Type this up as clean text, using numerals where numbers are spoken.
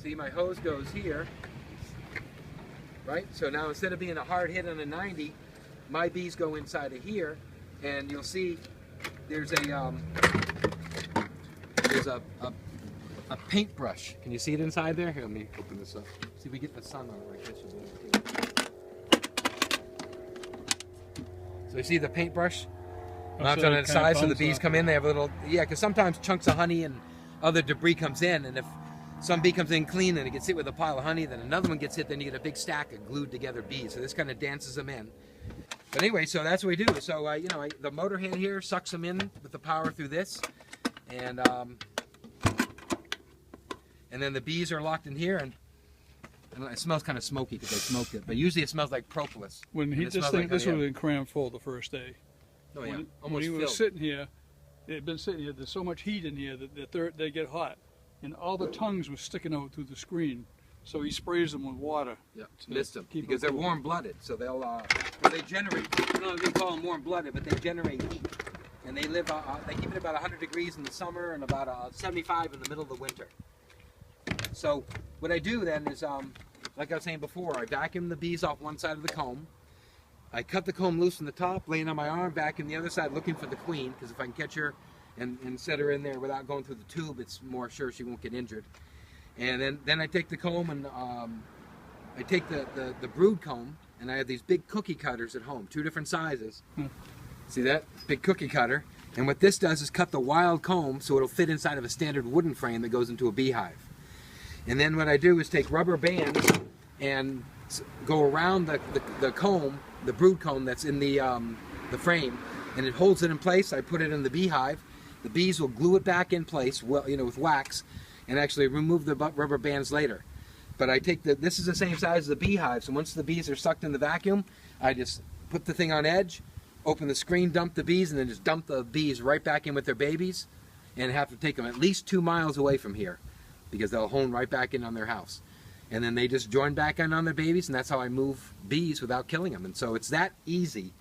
See, my hose goes here, right? So now instead of being a hard hit on a 90, my bees go inside of here, and you'll see there's a paintbrush. Can you see it inside there? Here, let me open this up. See if we get the sun on it like this. So you see the paintbrush mounted on the side, so the bees come in. They have a little, yeah, because sometimes chunks of honey and other debris comes in, and if some bee comes in clean and it gets hit with a pile of honey, then another one gets hit, then you get a big stack of glued together bees. So this kind of dances them in. But anyway, so that's what we do. So the motor hand here sucks them in with the power through this, and then the bees are locked in here, and it smells kind of smoky because they smoked it, but usually it smells like propolis. When this would have been crammed full the first day. Oh yeah, when he was sitting here, it had been sitting here. There's so much heat in here that they get hot, and all the tongues were sticking out through the screen. So he sprays them with water. Yeah, mist them because they're warm-blooded. So they generate. I don't know if they call them warm-blooded, but they generate heat, and they live. They keep it about 100 degrees in the summer and about 75 in the middle of the winter. So what I do then is, like I was saying before, I vacuum the bees off one side of the comb. I cut the comb loose from the top, laying on my arm, vacuum the other side, looking for the queen, because if I can catch her and set her in there without going through the tube, it's more sure she won't get injured. And then I take the comb and I take the brood comb, and I have these big cookie cutters at home, 2 different sizes. See that? Big cookie cutter. And what this does is cut the wild comb so it'll fit inside of a standard wooden frame that goes into a beehive. And then what I do is take rubber bands and go around the comb, the brood comb that's in the frame, and it holds it in place. I put it in the beehive. The bees will glue it back in place, with wax, and actually remove the rubber bands later. But I take this is the same size as the beehive, so once the bees are sucked in the vacuum, I just put the thing on edge, open the screen, dump the bees, and then just dump the bees right back in with their babies, and have to take them at least 2 miles away from here, because they'll hone right back in on their house. And then they just join back in on their babies, and that's how I move bees without killing them. And so it's that easy